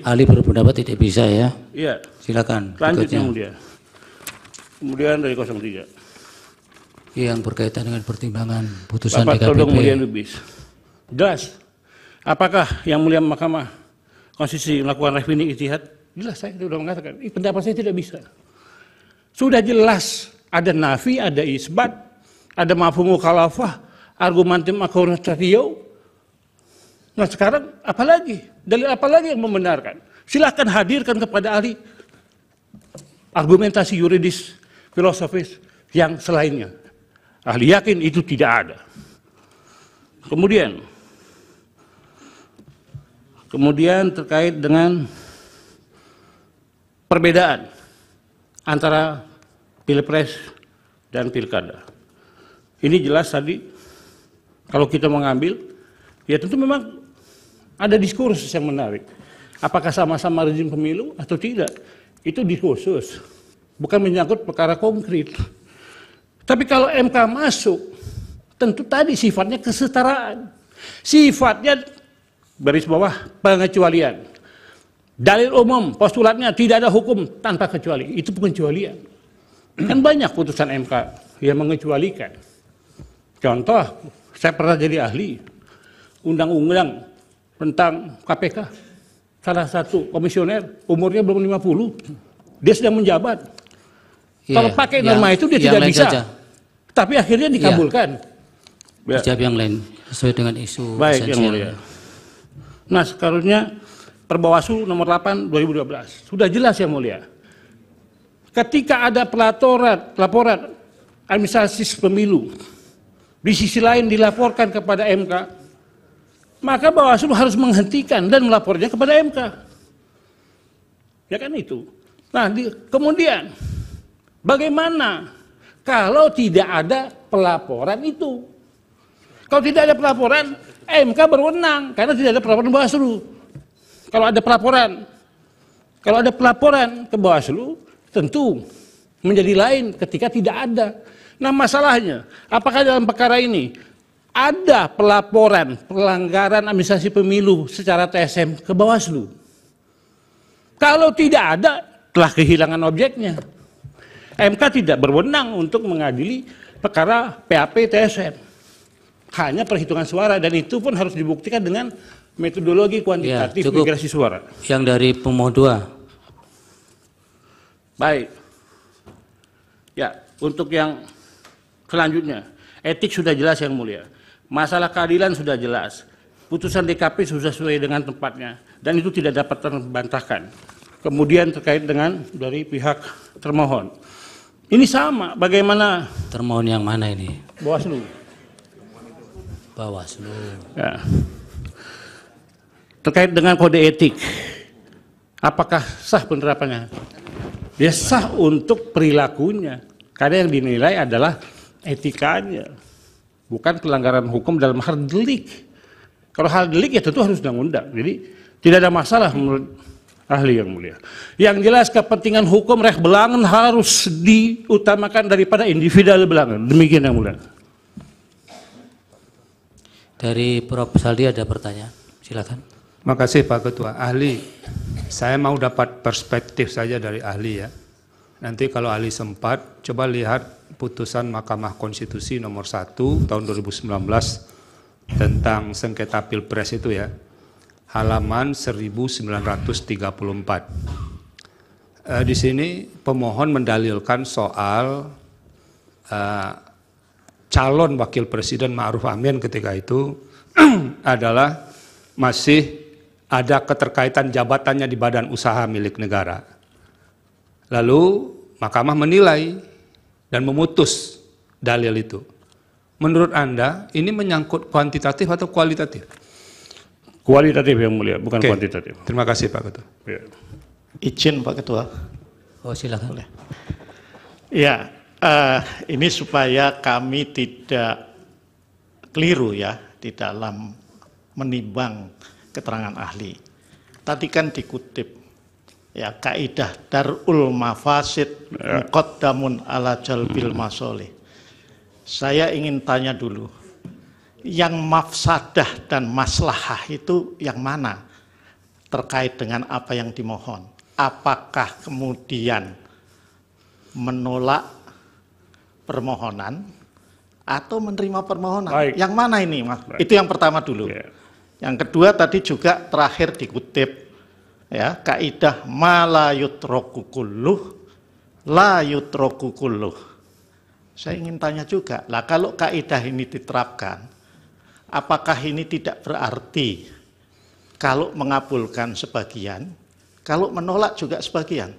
ahli berpendapat tidak bisa ya. Iya. Silakan. Lanjut berikutnya. yang mulia. Kemudian dari 03. Yang berkaitan dengan pertimbangan putusan Bapak Todong Mulia DKPP. Lubis. Jelas. Apakah yang mulia Mahkamah Konstitusi melakukan reviewing ijtihad? Jelas, saya sudah mengatakan. Pendapat saya tidak bisa. Sudah jelas. Ada nafi, ada isbat, ada mafhum mukhalafah, argumentum acuratio. Nah sekarang apalagi? Dalil apalagi yang membenarkan? Silakan hadirkan kepada ahli argumentasi yuridis, filosofis yang selainnya. Ahli yakin itu tidak ada. Kemudian terkait dengan perbedaan antara Pilpres dan Pilkada. Ini jelas tadi, kalau kita mengambil, ya tentu memang ada diskursus yang menarik. Apakah sama-sama rezim pemilu atau tidak? Itu diskursus, bukan menyangkut perkara konkret. Tapi kalau MK masuk, tentu tadi sifatnya kesetaraan. Sifatnya, baris bawah, pengecualian. Dalil umum, postulatnya tidak ada hukum tanpa kecuali. Itu pengecualian. Kan banyak putusan MK yang mengecualikan. Contoh, saya pernah jadi ahli undang-undang tentang KPK. Salah satu komisioner, umurnya belum 50. Dia sedang menjabat. Kalau pakai norma itu dia tidak bisa. Saja. Tapi akhirnya dikabulkan. Dijawab yang lain, sesuai dengan isu. Baik, yang mulia. Nah, sekarangnya Perbawaslu nomor 8 2012. Sudah jelas yang mulia. Ketika ada laporan administrasi pemilu, di sisi lain dilaporkan kepada MK, maka Bawaslu harus menghentikan dan melapornya kepada MK. Ya kan itu. Nah, kemudian bagaimana kalau tidak ada pelaporan itu? Kalau tidak ada pelaporan, MK berwenang karena tidak ada pelaporan Bawaslu. Kalau ada pelaporan ke Bawaslu, tentu menjadi lain ketika tidak ada. Nah, masalahnya, apakah dalam perkara ini ada pelaporan pelanggaran administrasi pemilu secara TSM ke Bawaslu? Kalau tidak ada, telah kehilangan objeknya. MK tidak berwenang untuk mengadili perkara PAP TSM. Hanya perhitungan suara, dan itu pun harus dibuktikan dengan metodologi kuantitatif migrasi suara. Yang dari pemohon 2. Baik. Ya, untuk yang selanjutnya, etik sudah jelas Yang Mulia. Masalah keadilan sudah jelas. Putusan DKP sudah sesuai dengan tempatnya dan itu tidak dapat terbantahkan. Kemudian terkait dengan dari pihak termohon. Ini sama bagaimana Termohon yang mana ini? Bawaslu. Bawaslu. Ya. Terkait dengan kode etik. Apakah sah penerapannya? Dia sah untuk perilakunya. Karena yang dinilai adalah etikanya. Bukan pelanggaran hukum dalam hal delik. Kalau hal delik ya tentu harus undang-undang. Jadi tidak ada masalah menurut ahli Yang Mulia. Yang jelas kepentingan hukum reh belangan harus diutamakan daripada individual belangan. Demikian Yang Mulia. Dari Prof. Saldi ada pertanyaan. Silakan. Makasih Pak Ketua. Ahli, saya mau dapat perspektif saja dari ahli ya. Nanti kalau ahli sempat, coba lihat putusan Mahkamah Konstitusi nomor 1 tahun 2019 tentang sengketa Pilpres itu ya. Halaman 1934. Di sini pemohon mendalilkan soal calon wakil presiden Ma'ruf Amin ketika itu adalah masih ada keterkaitan jabatannya di badan usaha milik negara. Lalu Mahkamah menilai dan memutus dalil itu. Menurut Anda ini menyangkut kuantitatif atau kualitatif? Kualitatif Yang Mulia, bukan kuantitatif. Terima kasih Pak Ketua. Ya. Izin Pak Ketua. Oh silakan. Boleh. Ya, ini supaya kami tidak keliru ya di dalam menimbang keterangan ahli. Tadi kan dikutip ya kaidah darul mafasid muqaddamun ala jalbil masolih. Saya ingin tanya dulu, yang mafsadah dan maslahah itu yang mana terkait dengan apa yang dimohon? Apakah kemudian menolak permohonan atau menerima permohonan? Baik. Yang mana ini, Mas? Baik. Itu yang pertama dulu. Ya. Yang kedua tadi juga terakhir dikutip ya kaidah ma la yutraku kulluh la yutraku kulluh. Saya ingin tanya juga, lah kalau kaidah ini diterapkan, apakah ini tidak berarti kalau mengabulkan sebagian, kalau menolak juga sebagian?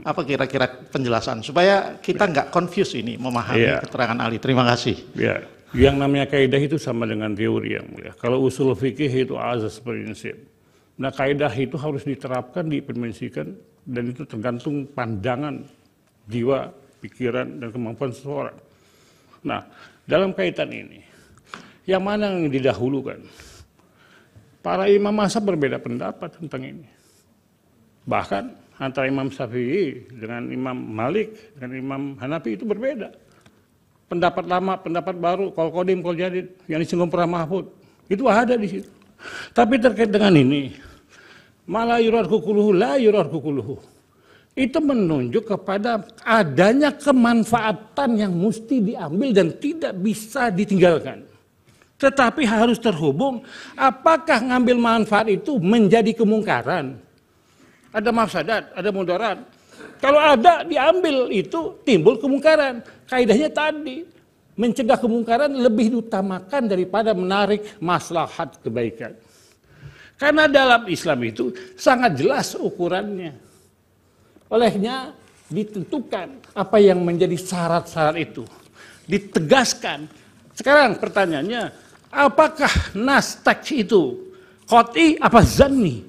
Apa kira-kira penjelasan supaya kita nggak confuse ini memahami keterangan ahli. Terima kasih. Ya, yang namanya kaidah itu sama dengan teori Yang Mulia. Kalau usul fikih itu azas prinsip. Nah, kaidah itu harus diterapkan, diimplementasikan, dan itu tergantung pandangan jiwa, pikiran, dan kemampuan seseorang. Nah, dalam kaitan ini, yang mana yang didahulukan? Para imam mazhab berbeda pendapat tentang ini. Bahkan antara Imam Syafi'i dengan Imam Malik dengan Imam Hanafi itu berbeda. Pendapat lama, pendapat baru, kol kodim, kol jadid, yang disinggung para Mahfud, itu ada di situ. Tapi terkait dengan ini, malah yurarku kuluhu, la yurarku kuluhu. Itu menunjuk kepada adanya kemanfaatan yang mesti diambil dan tidak bisa ditinggalkan. Tetapi harus terhubung, apakah ngambil manfaat itu menjadi kemungkaran? Ada mafsadat, ada mudarat. Kalau ada diambil itu timbul kemungkaran. Kaidahnya tadi mencegah kemungkaran lebih diutamakan daripada menarik maslahat kebaikan. Karena dalam Islam itu sangat jelas ukurannya. Olehnya ditentukan apa yang menjadi syarat-syarat itu. Ditegaskan. Sekarang pertanyaannya, apakah nas teks itu qot'i apa zanni?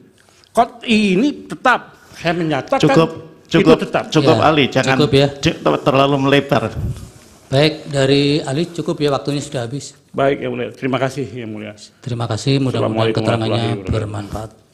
Qot'i ini tetap saya menyatakan itu tetap. Cukup Ya, Ali, jangan cukup ya. terlalu melebar. Baik, dari Ali cukup ya, waktunya sudah habis. Baik, yang mulia. Terima kasih, yang mulia. Terima kasih, mudah-mudahan Assalamualaikum keterangannya warahmatullahi wabarakatuh. bermanfaat.